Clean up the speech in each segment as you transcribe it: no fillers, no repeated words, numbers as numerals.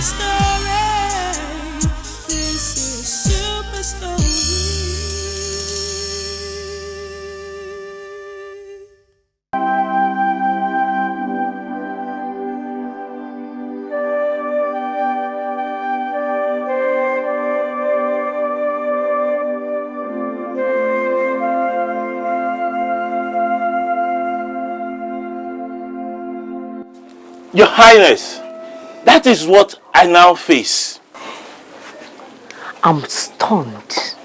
This is Superstory. Your Highness, that is what I now face. I'm stunned.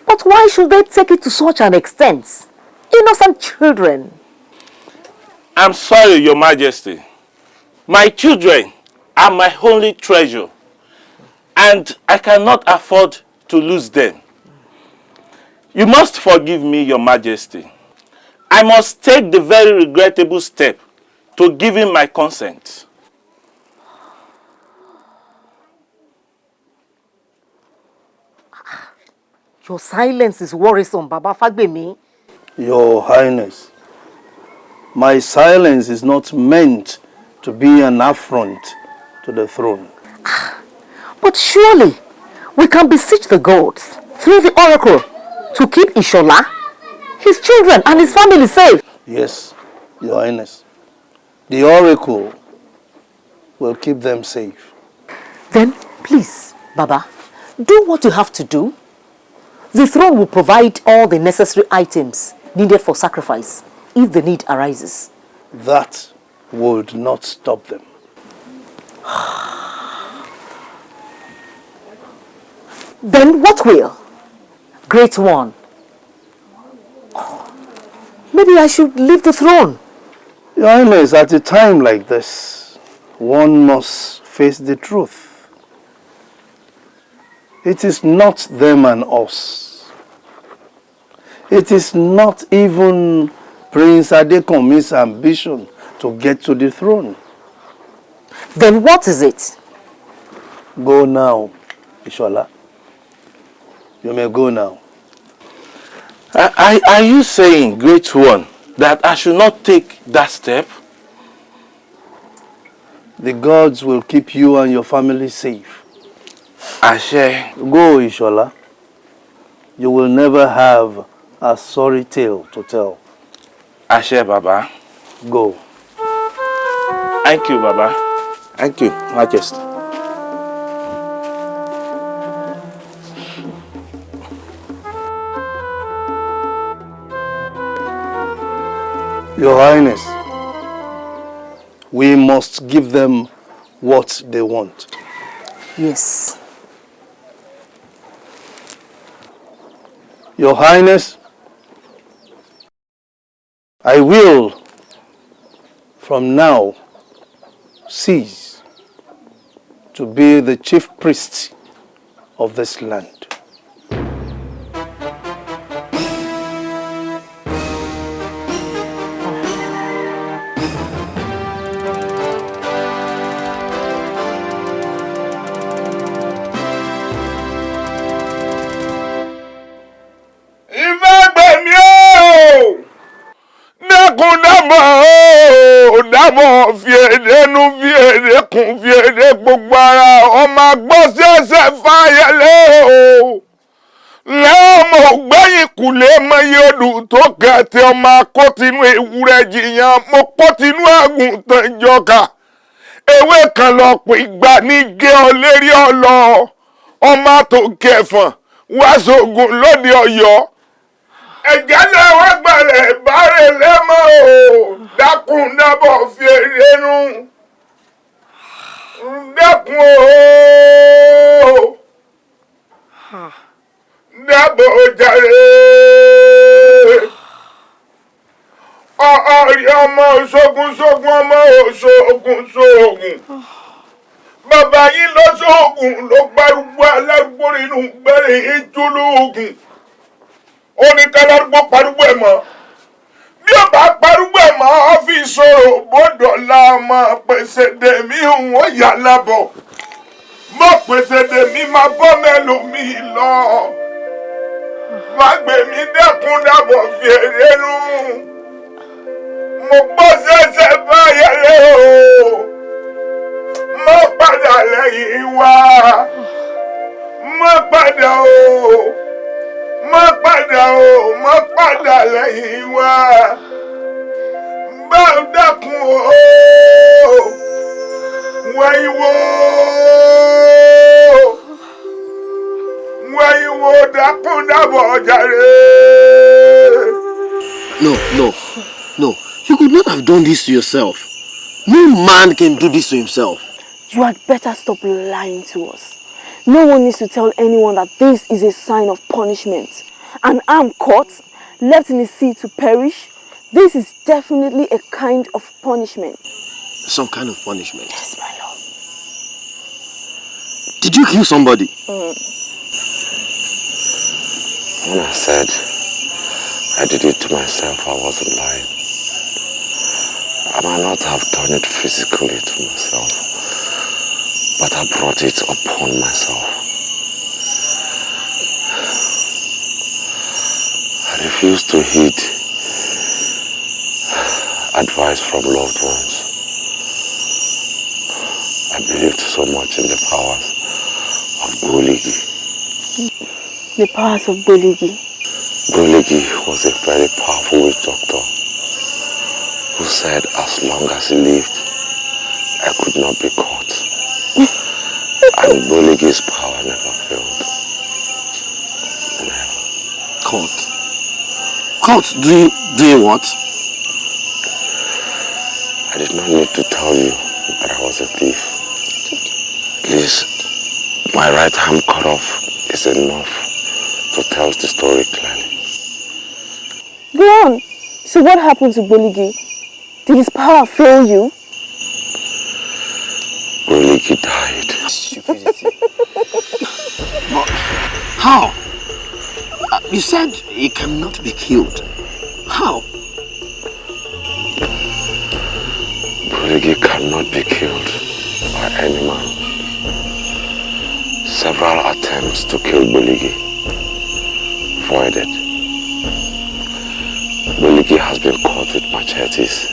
But why should they take it to such an extent? Innocent children. I'm sorry, Your Majesty. My children are my only treasure, and I cannot afford to lose them. You must forgive me, Your Majesty. I must take the very regrettable step to giving my consent. Your silence is worrisome, Baba Fagbemi. Your Highness, my silence is not meant to be an affront to the throne. But surely we can beseech the gods through the oracle to keep Ishola, his children and his family safe. Yes, Your Highness. The oracle will keep them safe. Then, please, Baba, do what you have to do. The throne will provide all the necessary items needed for sacrifice if the need arises. That would not stop them. Then what will? Great one. Maybe I should leave the throne. Your Highness, at a time like this, one must face the truth. It is not them and us. It is not even Prince Adekunmi's ambition to get to the throne. Then what is it? Go now, Ishola. You may go now. Are you saying, Great One, that I should not take that step? The gods will keep you and your family safe. Ashe. Go, Ishola. You will never have a sorry tale to tell. Ashe, Baba. Go. Thank you, Baba. Thank you, Majesty. Your Highness, we must give them what they want. Yes. Your Highness, I will, from now, cease to be the chief priest of this land. Dámọ̀ fi èdè nú fi èdè kún fi èdè gbogbo ara ọmọ agbọ́ ṣẹ̀ṣẹ̀ fàyẹlẹ́ o. Lẹ́ọ̀mọ̀ ògbẹ́yìn kùlé mọ́yé odù tó kẹ̀tẹ̀ ọmọ akótinú ewúrẹ́ jìyàn mo kótinú àgùntàn jọkà. Ewé kan lọ pè gbà ní gé ọ lérí ọlọ ọmọ tó kẹfọ̀n wá sógun lóde Ọ̀yọ́. Ẹ̀jẹ̀ náà wá gbalẹ̀ bárẹ̀ lẹ́mọ̀ o, dákun dábọ̀ fi èrè nù. Dákun o, dábọ̀ jàre. Ọ̀rí ọmọ ṣogun ọmọ ṣogun. Bàbá yín lọ sóògùn ló gbárùgbó alárùgbó nínú gbẹ́rẹ̀ ìjólóògùn. Ó ní kálárúgbó parúgbó ẹ̀ mọ́. Bí ó bá parúgbó ẹ̀ mọ́, ọ́fíìsì ọ̀rọ̀ bọ́dọ̀lá máa pèsè dèmí òun ó yà lábọ̀. Mọ̀ pèsè dèmí máa bọ́ mẹ́lòmíì lọ. Fagbemi dẹ́kun dábọ̀ fi èrè nù. Mo gbọ́ sẹ́sẹ́ báyẹlé o. Mo padà má padà lẹ́yìn wa. Bá dákun o. Wáyíwó. Wáyíwó dákun dábọ̀ jàre. No. You could not have done this to yourself. No man can do this to himself. You had better stop lying to us. No one needs to tell anyone that this is a sign of punishment. An arm caught, left in the sea to perish. This is definitely a kind of punishment. Some kind of punishment? Yes, my lord. Did you kill somebody? When I said I did it to myself, I wasn't lying. I might not have done it physically to myself, but I brought it upon myself. I refuse to heed advice from loved ones. I believed so much in the powers of Goligi. The powers of Goligi. Goligi was a very powerful witch doctor who said as long as he lived, I could not be caught. And Goligi's power never failed. Never. Caught? Caught? Doing what? I did not need to tell you that I was a thief. At least my right hand cut off is enough to tell the story clearly. Go on. So what happened to Goligi? Did his power fail you? Goligi died. Stupidity. But how? You said he cannot be killed. How? Goligi cannot be killed by any man. Several attempts to kill Goligi voided. Goligi has been caught with machetes,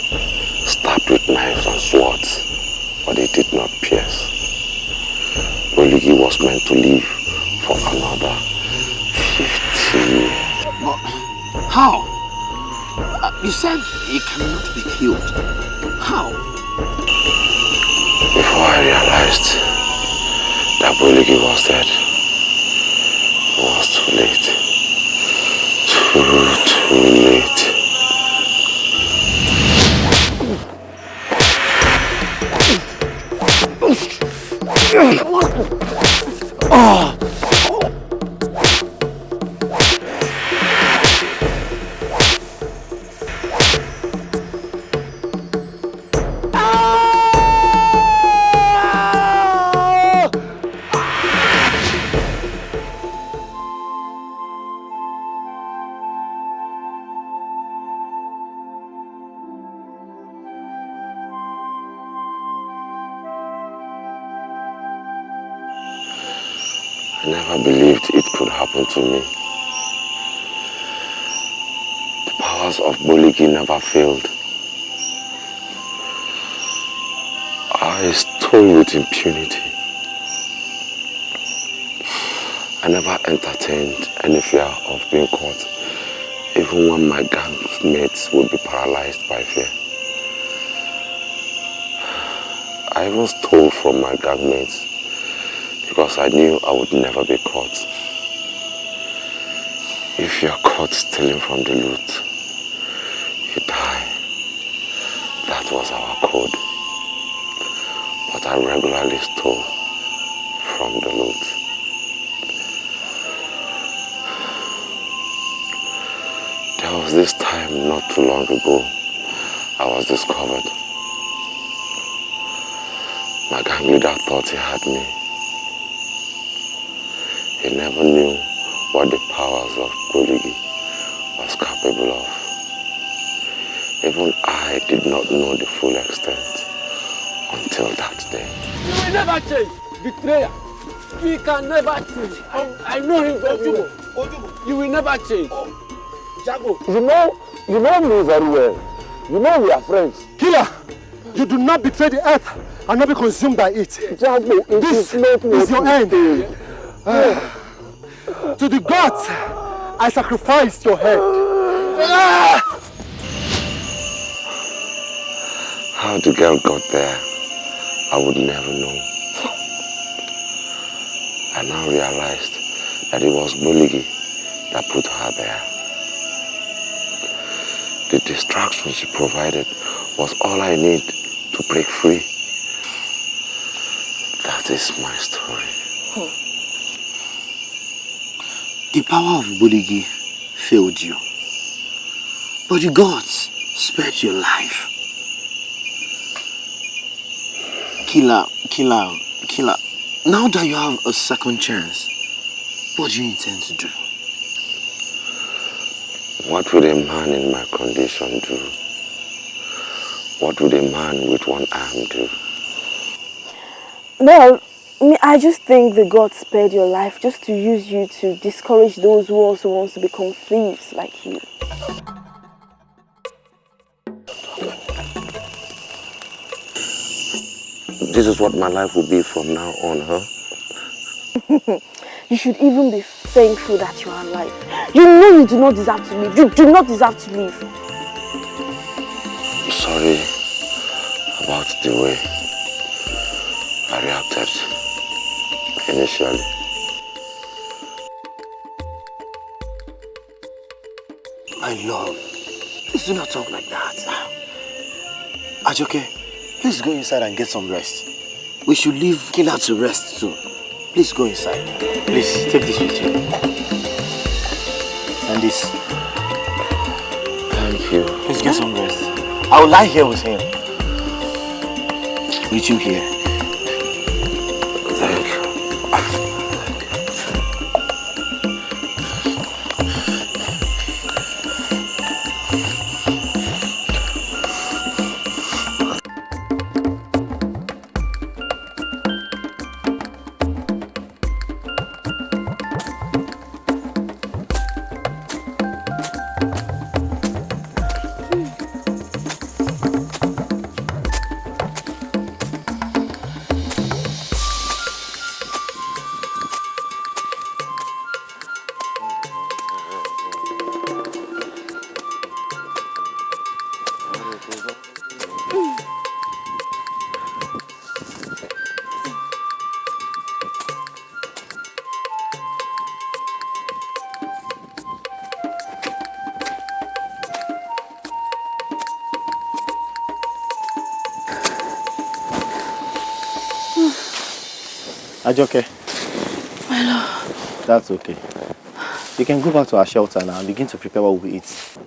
stabbed with knives and swords, but it did not pierce. Goligi was meant to live for another 50 years. But how? You said he cannot be killed. How? Before I realized that Goligi was dead, it was too late. Too late. I never believed it could happen to me. The powers of Goligi never failed. I stole with impunity. I never entertained any fear of being caught, even when my gang mates would be paralyzed by fear. I even stole from my gang mates because I knew I would never be caught. If you're caught stealing from the loot, you die. That was our code. But I regularly stole from the loot. There was this time not too long ago, I was discovered. My gang leader thought he had me. He never knew what the powers of Goligi was capable of. Even I did not know the full extent until that day. You will never change. Betrayal. He can never change. I know him very well. You will never change. Jago. You know me very well. You know we are friends. Killer, you do not betray the earth and not be consumed by it. Jago, this is your end. To the gods I sacrificed your head. How the girl got there, I would never know. I now realized that it was Buligi that put her there. The distraction she provided was all I need to break free. That is my story. The power of Buligi failed you, but the gods spared your life. Killer. Now that you have a second chance, what do you intend to do? What would a man in my condition do? What would a man with one arm do? Well, I just think the God spared your life just to use you to discourage those who also want to become thieves like you. This is what my life will be from now on, huh? You should even be thankful that you are alive. You know you do not deserve to live. You do not deserve to live. I'm sorry about the way I reacted initially. My love, please do not talk like that. Ajoke, please go inside and get some rest. We should leave Killer to rest too. Please go inside. Please, take this with you. And this. Thank you. Please get some rest. I will lie here with him. With you here. Thank you. Ajoke. My love. That's okay. You can go back to our shelter now and begin to prepare what we eat.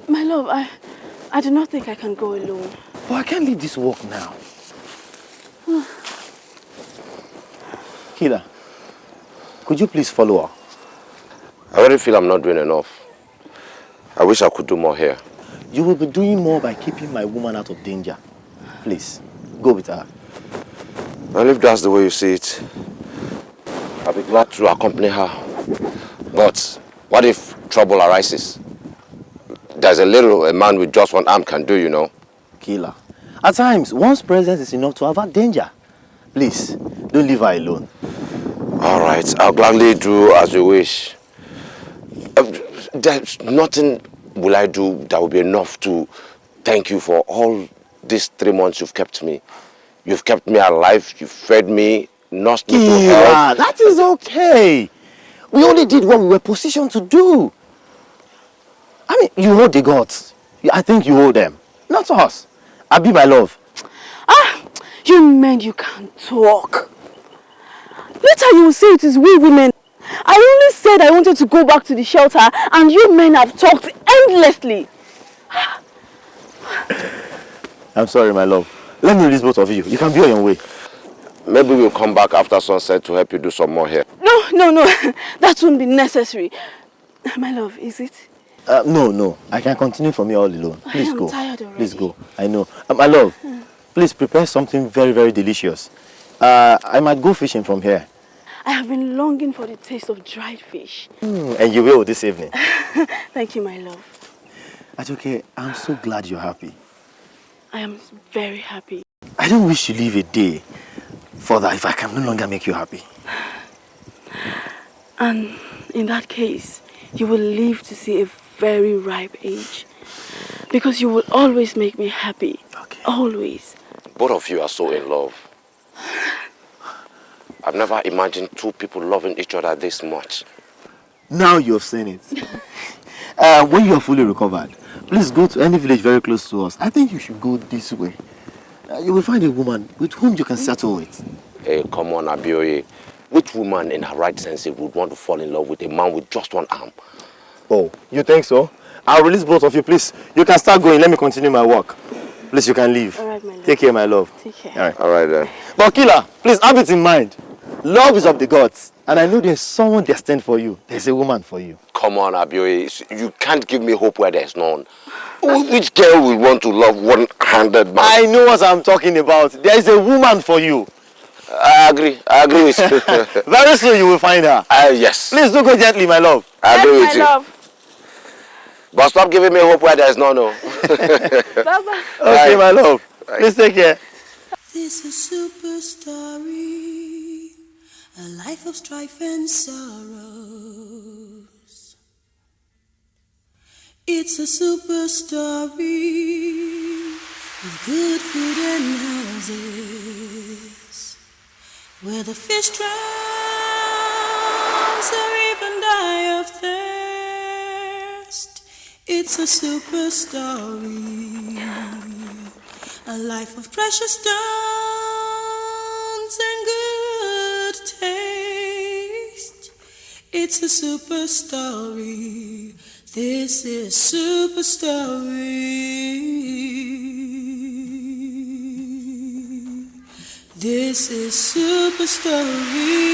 My love, I do not think I can go alone. But I can't leave this work now. Killer, could you please follow her? I already feel I'm not doing enough. I wish I could do more here. You will be doing more by keeping my woman out of danger. Please, go with her. Well, if that's the way you see it, I'll be glad to accompany her. But what if trouble arises? There's a little a man with just one arm can do, you know. Killer, at times, one's presence is enough to avert danger. Please, don't leave her alone. All right, I'll gladly do as you wish. There's nothing will I do that will be enough to thank you for all these 3 months you've kept me. You've kept me alive, you've fed me, nursed me to health. That is okay. We only did what we were positioned to do. I mean, you owe the gods. I think you owe them. Not us. Abi, my love. You men, you can't talk. Later you will say it is we women. I only said I wanted to go back to the shelter and you men have talked endlessly. I'm sorry, my love. Let me release both of you. You can be on your way. Maybe we'll come back after sunset to help you do some more here. No. That won't be necessary. My love, is it? No. I can continue from here all alone. Please go. I'm tired already. Please go. I know. My love, please prepare something very, very delicious. I might go fishing from here. I have been longing for the taste of dried fish. And you will this evening. Thank you, my love. That's okay. I'm so glad you're happy. I am very happy. I don't wish to live a day further if I can no longer make you happy. And in that case, you will live to see a very ripe age. Because you will always make me happy. Okay. Always. Both of you are so in love. I've never imagined two people loving each other this much. Now you have seen it. When you are fully recovered, please go to any village very close to us. I think you should go this way. You will find a woman with whom you can settle with. Hey, come on, Abioye. Which woman in her right senses would want to fall in love with a man with just one arm? Oh, you think so? I'll release both of you, please. You can start going. Let me continue my work. Please, you can leave. All right, my love. Take care, my love. Take care. All right. All right, then. But Killer, please have it in mind. Love is of the gods. And I know there's someone destined for you. There's a woman for you. Come on, Abioye. You can't give me hope where there's none. Which girl will want to love one-handed man? I know what I'm talking about. There is a woman for you. I agree with you. Very soon you will find her. Yes. Please do go gently, my love. I agree with my you. love. But stop giving me hope where there's none. No. Bye-bye. Okay, my love. Please take care. This is Superstory, a life of strife and sorrows. It's a super story with good food and houses, where the fish drowns or even die of thirst. It's a super story, a life of precious stones and good taste. It's a super story. This is Superstory. This is Superstory.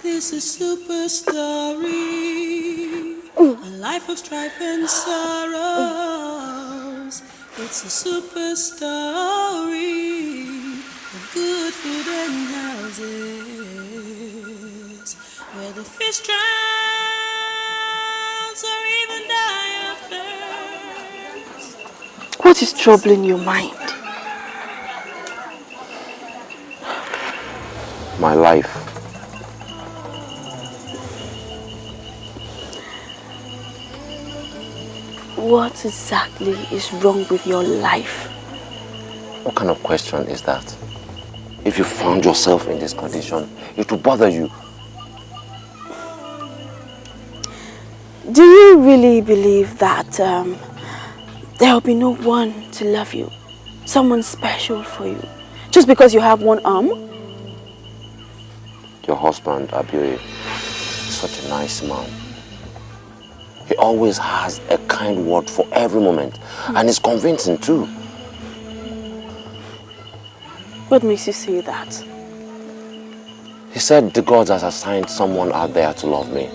This is Superstory, a life of strife and sorrows. It's a super story of good food and houses, where the fish drowns or even die of thirst. What is troubling your mind? My life. What exactly is wrong with your life? What kind of question is that? If you found yourself in this condition, it will bother you. Do you really believe that there will be no one to love you? Someone special for you? Just because you have one arm? Your husband, Abioye, is such a nice man. He always has a kind word for every moment, and he's convincing too. What makes you say that? He said the gods has assigned someone out there to love me,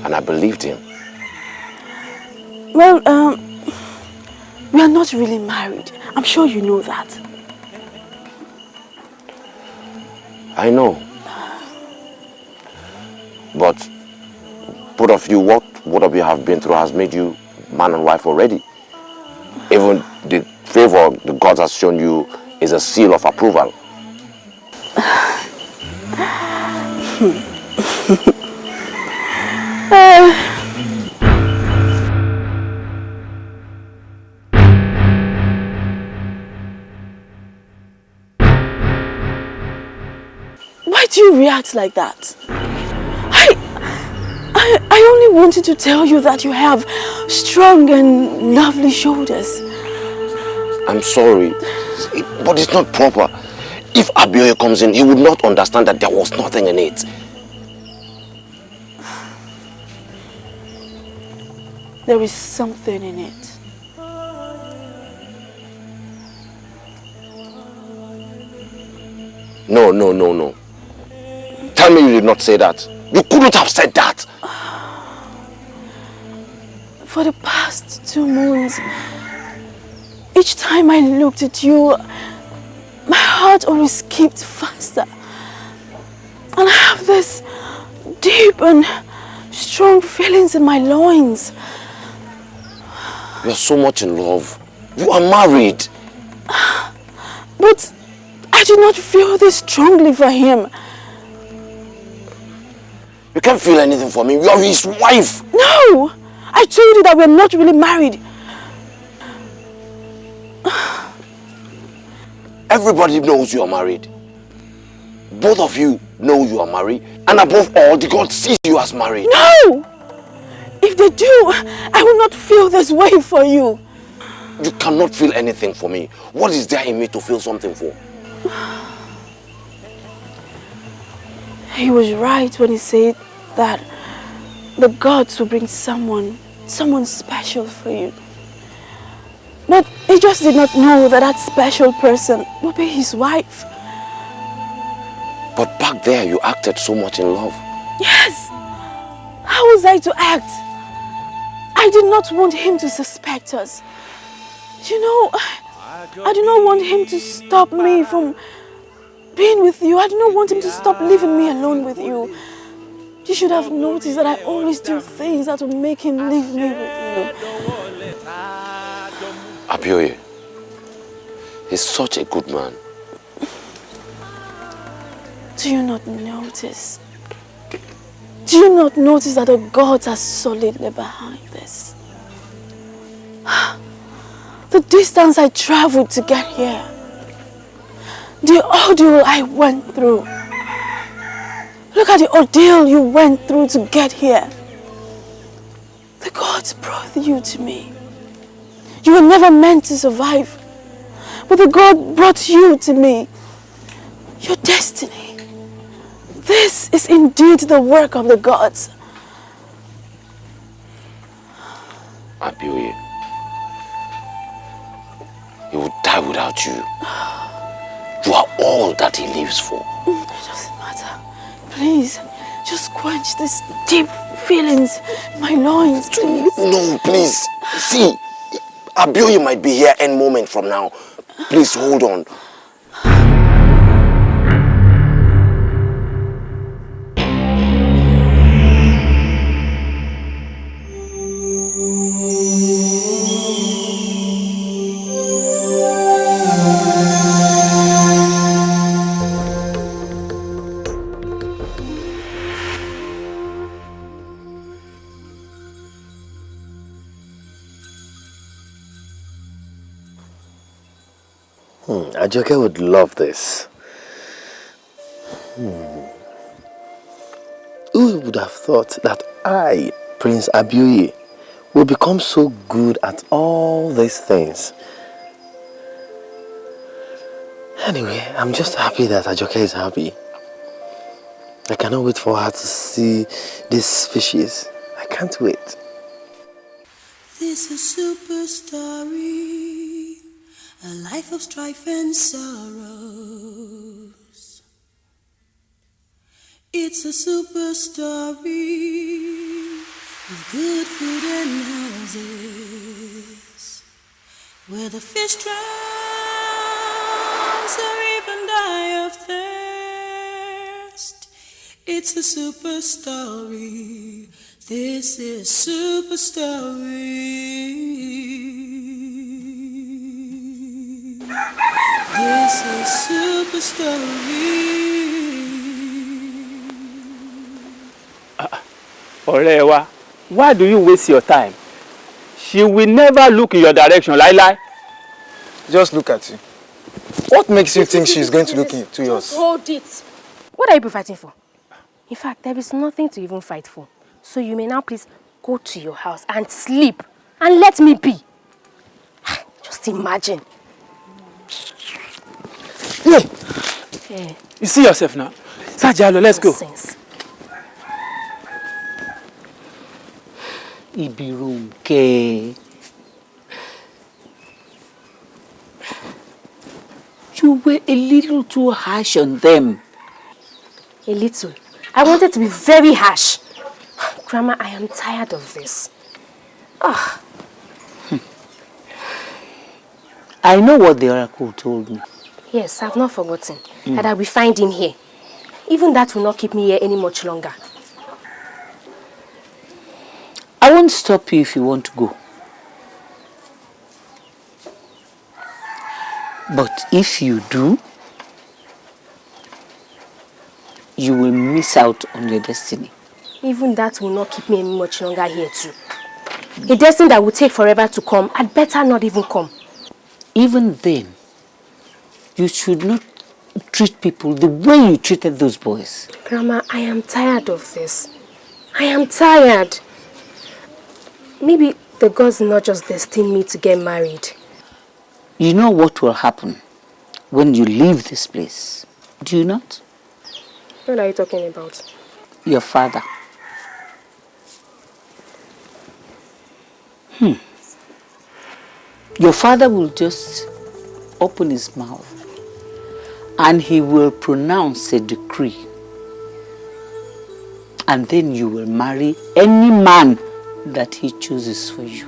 and I believed him. Well, we are not really married. I'm sure you know that. I know. But both of you, what both of you have been through has made you man and wife already. Even the favor the gods has shown you is a seal of approval. Why do you react like that? I only wanted to tell you that you have strong and lovely shoulders. I'm sorry, but it's not proper. If Abioye comes in, he would not understand that there was nothing in it. There is something in it. No. Tell me you did not say that. You couldn't have said that. For the past 2 months, each time I looked at you, my heart always skipped faster. And I have this deep and strong feelings in my loins. You're so much in love. You are married. But I I do not feel this strongly for him. You can't feel anything for me. You are his wife. No! I told you that we're not really married. Everybody knows you are married. Both of you know you are married. And above all, the God sees you as married. No! If they do, I will not feel this way for you. You cannot feel anything for me. What is there in me to feel something for? He was right when he said that the gods will bring someone special for you. But he just did not know that that special person would be his wife. But back there, you acted so much in love. Yes! How was I to act? I did not want him to suspect us. You know, I do not want him to stop me from being with you. I do not want him to stop leaving me alone with you. You should have noticed that I always do things that will make him leave me with you. Abioye, he's such a good man. Do you not notice? Do you not notice that the gods are solidly behind this? The distance I traveled to get here. The ordeal I went through. Look at the ordeal you went through to get here. The gods brought you to me. You were never meant to survive. But the God brought you to me. Your destiny. This is indeed the work of the gods. Abioye, he would die without you. You are all that he lives for. It doesn't matter. Please, just quench these deep feelings in my loins, please. No, please. See, Abioye might be here any moment from now. Please hold on. Ajoke would love this. Who would have thought that I, Prince Abioye, will become so good at all these things? Anyway, I'm just happy that Ajoke is happy. I cannot wait for her to see these fishes. I can't wait. This is Superstory, a life of strife and sorrows. It's a super story with good food and houses, where the fish drowns or even die of thirst. It's a super story. This is Superstory. This is Superstory. Orewa, why do you waste your time? She will never look in your direction, Lai. Just look at you. What makes you think she's going to look into yours? Hold it. What are you fighting for? In fact, there is nothing to even fight for. So you may now please go to your house and sleep and let me be. Just imagine. Yeah. Yeah. You see yourself now. Sajalo, let's go. Nonsense. Ibirunke. You were a little too harsh on them. A little. I wanted to be very harsh. Grandma, I am tired of this. I know what the oracle told me. Yes, I've not forgotten that I'll be finding here. Even that will not keep me here any much longer. I won't stop you if you want to go. But if you do, you will miss out on your destiny. Even that will not keep me any much longer here too. A destiny that will take forever to come, I'd better not even come. Even then, you should not treat people the way you treated those boys. Grandma, I am tired of this. I am tired. Maybe the gods not just destined me to get married. You know what will happen when you leave this place, do you not? What are you talking about? Your father. Your father will just open his mouth and he will pronounce a decree. And then you will marry any man that he chooses for you.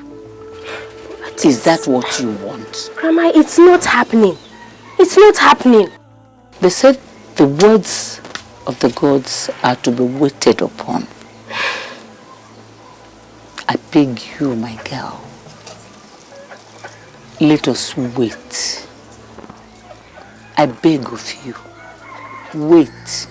Is that what you want? Grandma, it's not happening. It's not happening. They said the words of the gods are to be waited upon. I beg you, my girl, let us wait. I beg of you, wait.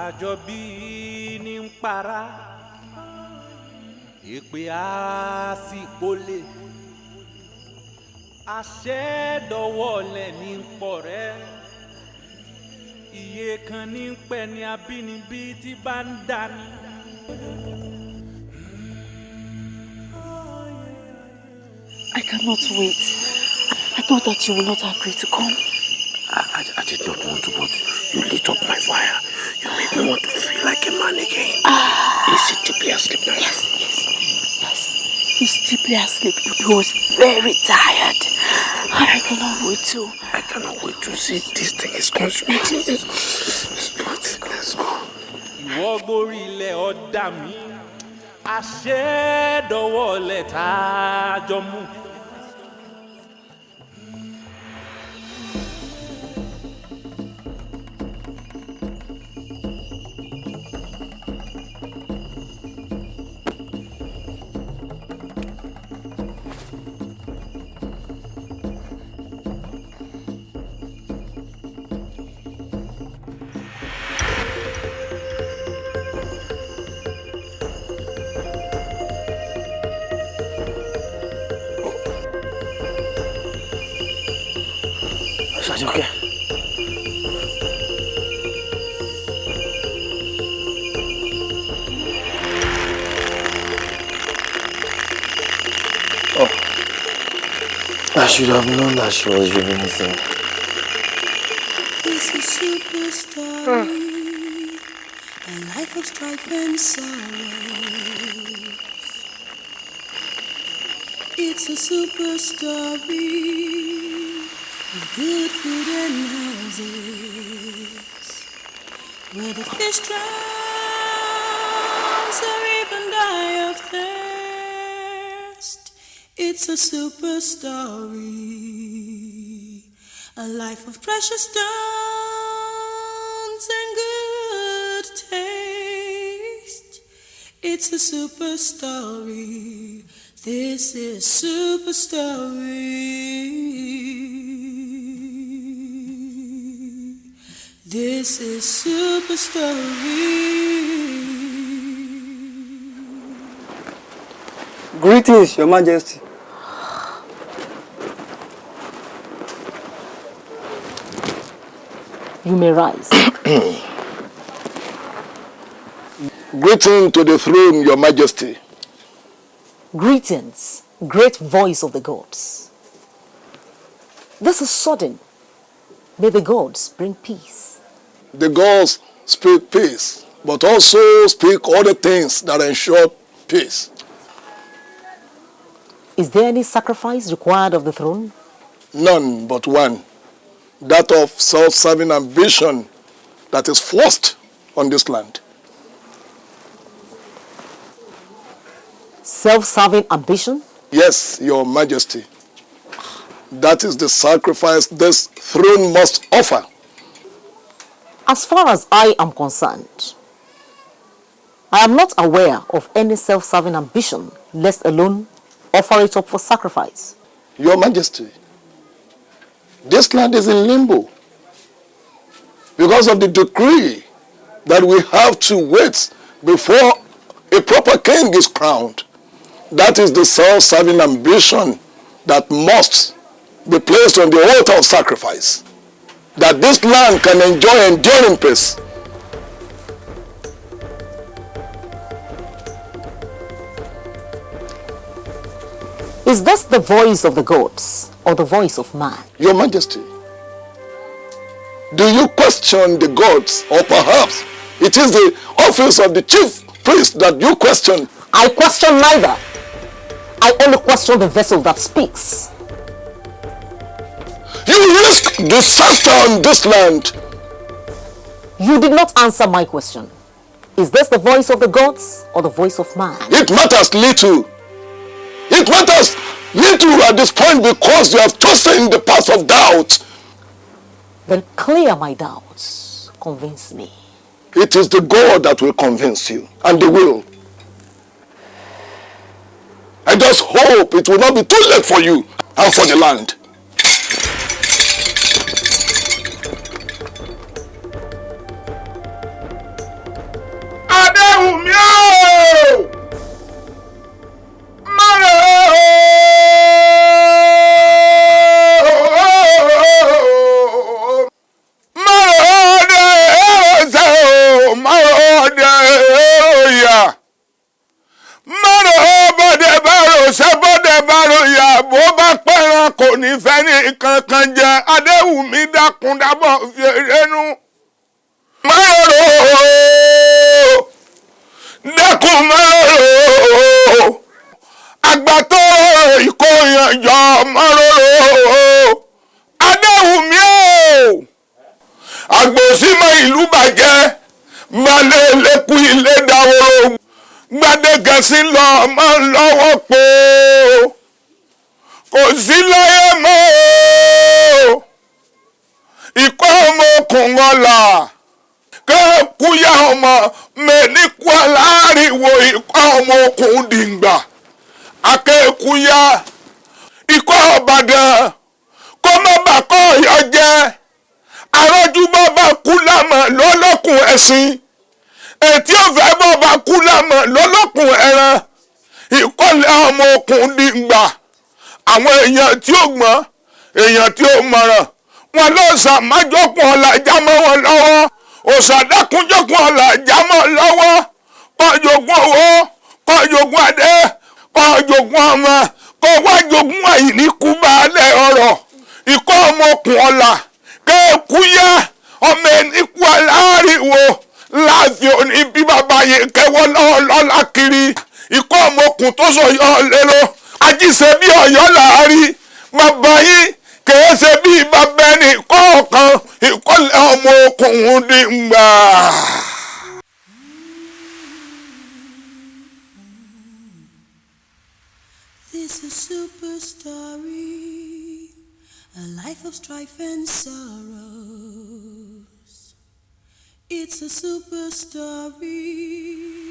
Àjọbí ní ń para ìpè á sì kólé àṣẹ dọ̀wọ́lẹ̀ ní ń pọ̀rẹ́ iye kan ní ń pẹ́ ní abínibí tí bá ń dání. I cannot wait. I thought that you would not agree to come. I did not want to, but you lit up my fire. You made me want to feel like a man again. Is he deeply asleep now? Yes. He's deeply asleep. He was very tired. And I cannot wait to. I cannot wait to see this thing is consummated. Let's go. Ìwọ gbórí ilẹ̀ ọ̀dà mi àṣẹ dọ̀wọ́lẹ̀ tá a jọ mú. Okay. Oh, I should have known that she was really missing. It's a superstory, a life of strife and sorrow. It's a superstory. Good food and houses where the fish drowns or even die of thirst. It's a super story, a life of precious stones and good taste. It's a super story. This is super story. This is Superstory. Greetings, Your Majesty. You may rise. Greeting to the throne, Your Majesty. Greetings, great voice of the gods. This is sudden. May the gods bring peace. The gods speak peace, but also speak other things that ensure peace. Is there any sacrifice required of the throne? None but one. That of self-serving ambition that is forced on this land. self-serving ambition? Yes, Your Majesty. That is the sacrifice this throne must offer. As far as I am concerned, I am not aware of any self-serving ambition, let alone offer it up for sacrifice. Your Majesty, this land is in limbo because of the decree that we have to wait before a proper king is crowned. That is the self-serving ambition that must be placed on the altar of sacrifice, that this land can enjoy enduring peace. Is this the voice of the gods or the voice of man? Your Majesty, do you question the gods, or perhaps it is the office of the chief priest that you question? I question neither. I only question the vessel that speaks. You risk disaster on this land. You did not answer my question. Is this the voice of the gods or the voice of man? It matters little. It matters little at this point because you have chosen the path of doubt. Then clear my doubts. Convince me. It is the God that will convince you, and the will. I just hope it will not be too late for you and for the land. Adéwùmí o! Kò ní fẹ́ ní kankan jẹ. Adéwùmí dákun dábọ̀ fi ẹnu. Márò dákun márò. Àgbà tó ìkóyanjọ márò. Adéwùmí o. Àgbòsímọ̀ ìlú bàjẹ́. Balẹ̀ lẹ́kùn ilé dáwọ́rọ́. Gbadégẹ̀sí lọ máa ń lọ́wọ́ pé kò sí láyé mọ́ o. Ikọ́ ọmọ okùn ọ̀la kẹ́kúyà ọmọ mẹ́níkù aláàríwò ikọ́ ọmọ okùn dìgbà akẹ́kúyà ikọ́ ọ̀bàdàn kó má bà kọ́ ọ̀yọ́ jẹ́ arọ́jú bàbá kú lámọ̀ lọ́lọ́kùn ẹ̀sìn ètí ọ̀fẹ́ bàbá kú lámọ̀ lọ́lọ́kùn ẹran ìkọ́lẹ̀ ọmọ okùn dìgbà. Àwọn èèyàn tí ó gbọ́n èèyàn tí ó mọ̀ràn wọn ló sàmájọkùn ọ̀làjà mọ́ wọn lọ́wọ́ òsàdákùnjọkùn ọ̀làjà mọ́ lọ́wọ́ kọ́jogún owó kọ́jogún adé kọ́jogún ọmọ kọ́wájogún àìníkú baálẹ̀ ọ̀rọ̀ ikọ́ ọmọkùn ọ̀là kéèkúyà ọmọ ẹ̀níkú aláàríwò láàfin òní bí bàbá yẹn kẹwọ́ lọ́wọ́ lọ́la kiri ikọ́ ọmọkùn tó sọ yọ ọ lérò. Ajíṣe bí Ọ̀yọ́ làárí bàbá yín kìí ṣe bí bàbá ẹnì kọ̀ọ̀kan ìkọlẹ̀ ọmọ okùnrin dìgbà. This is Superstory, a life of strife and sorrows. It's a super story.